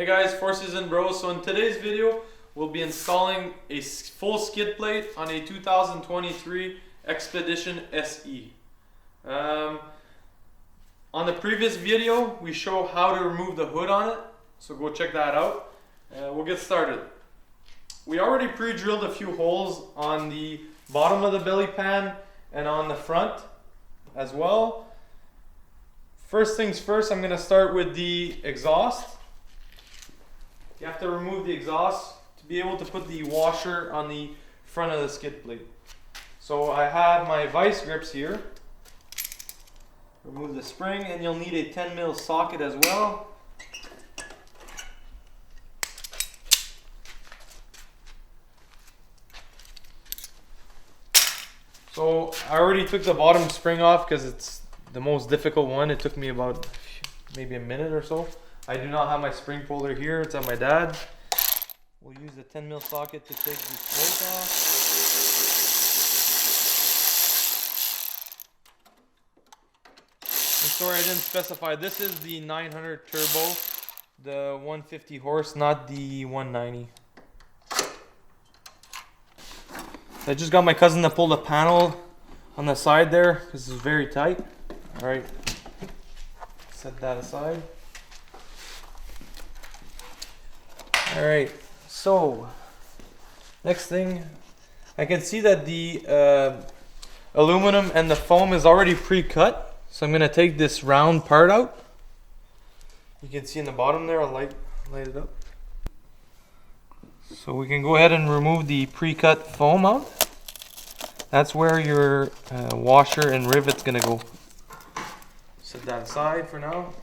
Hey guys, Forces and Bros. So in today's video, we'll be installing a full skid plate on a 2023 Expedition SE. On the previous video, we show how to remove the hood on it, so go check that out. We'll get started. We already pre-drilled a few holes on the bottom of the belly pan and on the front as well. First things first, I'm going to start with the exhaust. You have to remove the exhaust to be able to put the washer on the front of the skid plate. So I have my vice grips here. Remove the spring, and you'll need a 10mm socket as well. So I already took the bottom spring off because it's the most difficult one. It took me about maybe a minute or so. I do not have my spring puller here, it's at my dad's. We'll use the 10mm socket to take this bolt off. I'm sorry I didn't specify, this is the 900 turbo, the 150 horse, not the 190. I just got my cousin to pull the panel on the side there because it's very tight. Alright, set that aside. Alright, so next thing, I can see that the aluminum and the foam is already pre-cut, so I'm going to take this round part out. You can see in the bottom there, I'll light it up. So we can go ahead and remove the pre-cut foam out. That's where your washer and rivet's going to go. Set that aside for now.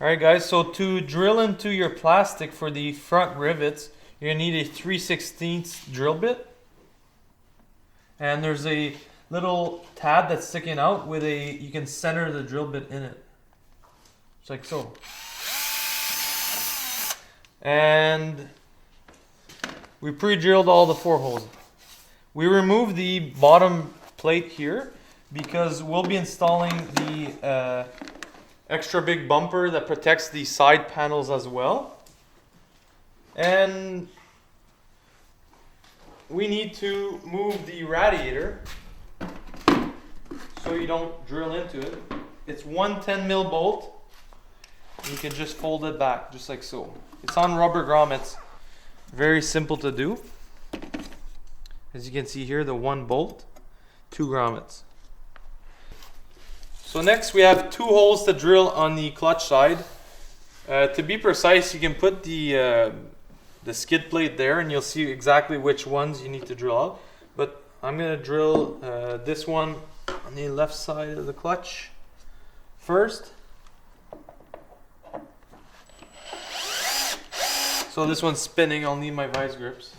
Alright guys, so to drill into your plastic for the front rivets, you're going to need a 3/16 drill bit. And there's a little tab that's sticking out with you can center the drill bit in it. Just like so. And we pre-drilled all the 4 holes. We removed the bottom plate here because we'll be installing the extra big bumper that protects the side panels as well. And we need to move the radiator so you don't drill into it. It's one 10mm bolt. You can just fold it back just like so. It's on rubber grommets. Very simple to do. As you can see here, the 1 bolt, 2 grommets. So next we have 2 holes to drill on the clutch side. To be precise, you can put the skid plate there and you'll see exactly which ones you need to drill out. But I'm going to drill this one on the left side of the clutch first. So this one's spinning, I'll need my vice grips.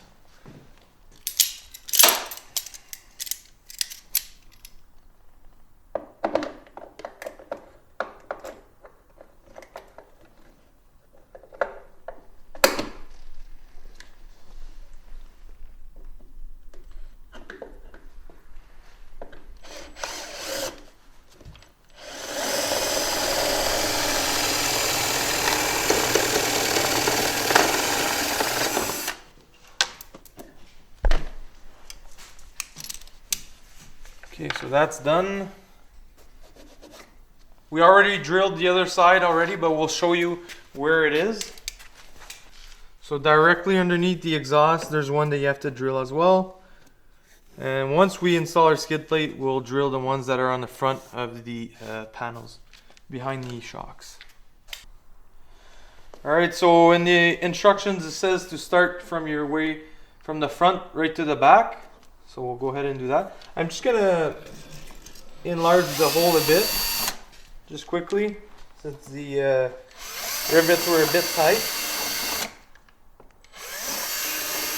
Okay, so that's done. We already drilled the other side already, but we'll show you where it is. So directly underneath the exhaust, there's one that you have to drill as well. And once we install our skid plate, we'll drill the ones that are on the front of the panels, behind the shocks. Alright, so in the instructions it says to start from the front right to the back. So we'll go ahead and do that. I'm just going to enlarge the hole a bit, just quickly, since the rivets were a bit tight.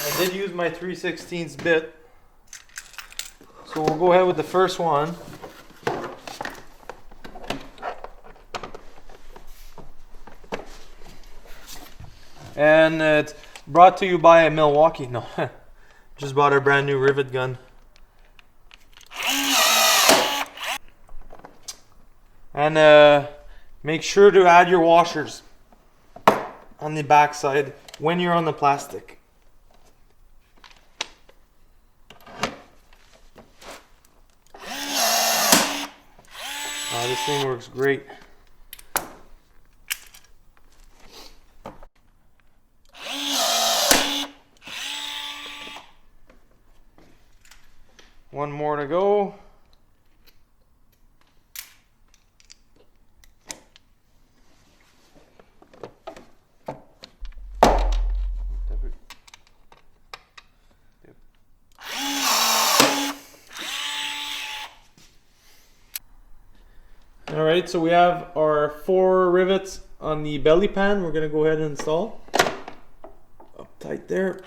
I did use my 3/16 bit. So we'll go ahead with the first one. And it's brought to you by Milwaukee. No. Just bought a brand new rivet gun. And make sure to add your washers. on the back side when you're on the plastic. This thing works great. One more to go. Alright, so we have our 4 rivets on the belly pan. We're going to go ahead and install. Up tight there.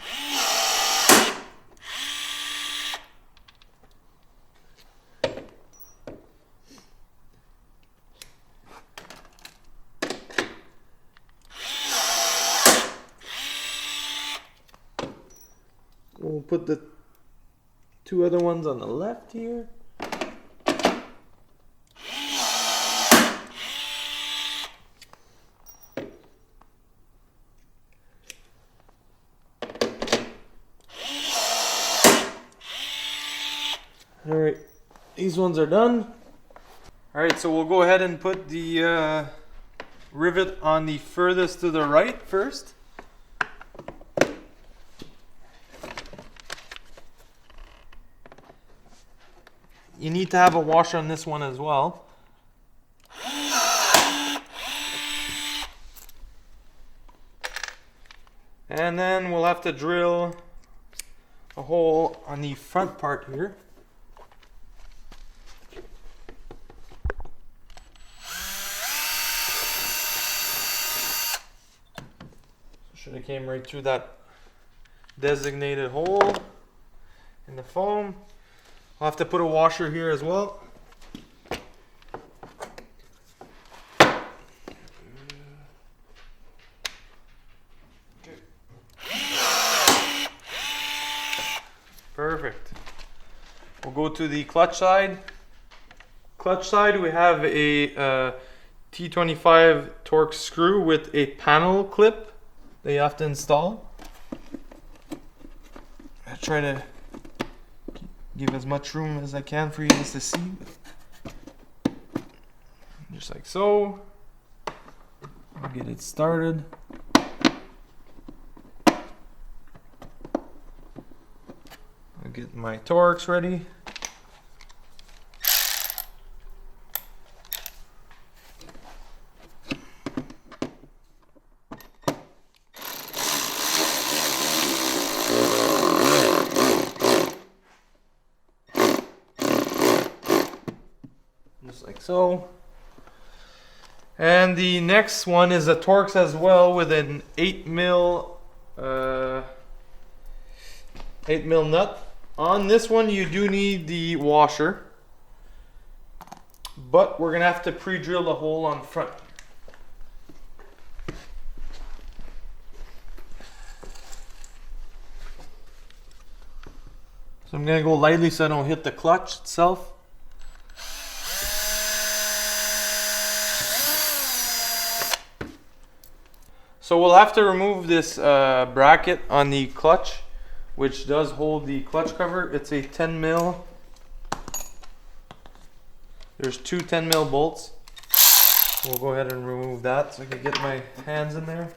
We'll put the 2 other ones on the left here. Alright, these ones are done. Alright, so we'll go ahead and put the rivet on the furthest to the right first. You need to have a washer on this one as well. And then we'll have to drill a hole on the front part here. Should have came right through that designated hole in the foam. I'll have to put a washer here as well. Perfect. We'll go to the clutch side. Clutch side, we have a T25 Torx screw with a panel clip that you have to install. I try to give as much room as I can for you guys to see. Just like so. I'll get it started. I'll get my Torx ready. Just like so. And the next one is a Torx as well with an 8mm nut. On this one you do need the washer, but we're gonna have to pre-drill the hole on front. So I'm gonna go lightly so I don't hit the clutch itself. So we'll have to remove this bracket on the clutch, which does hold the clutch cover. It's a 10mm. There's 2 10mm bolts. We'll go ahead and remove that so I can get my hands in there.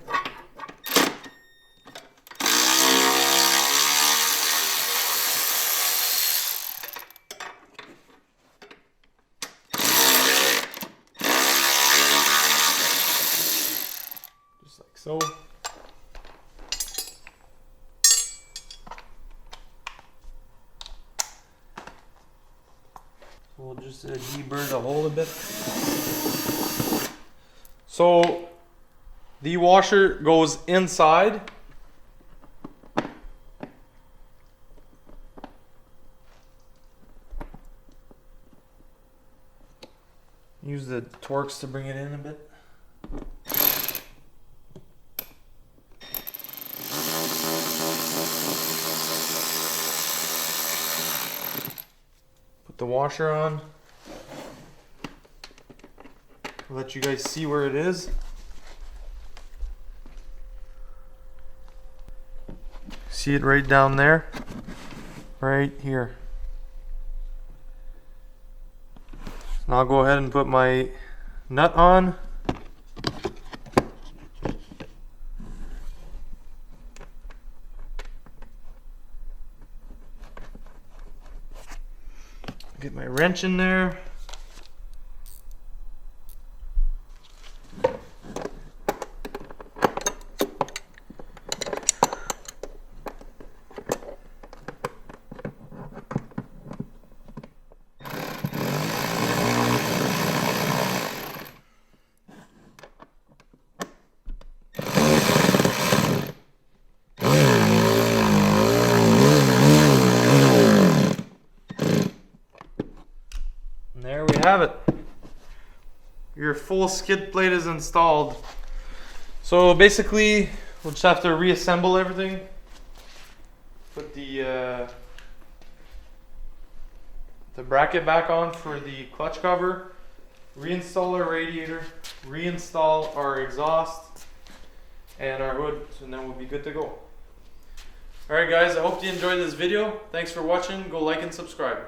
Just like so. We'll just deburr the hole a bit. So the washer goes inside. Use the Torx to bring it in a bit. The washer on. I'll let you guys see where it is. See it right down there? Right here. Now I'll go ahead and put my nut on. Get my wrench in there. And there we have it. Your full skid plate is installed. So basically, we'll just have to reassemble everything. Put the bracket back on for the clutch cover. Reinstall our radiator. Reinstall our exhaust and our hood, and then we'll be good to go. Alright guys, I hope you enjoyed this video. Thanks for watching. Go like and subscribe.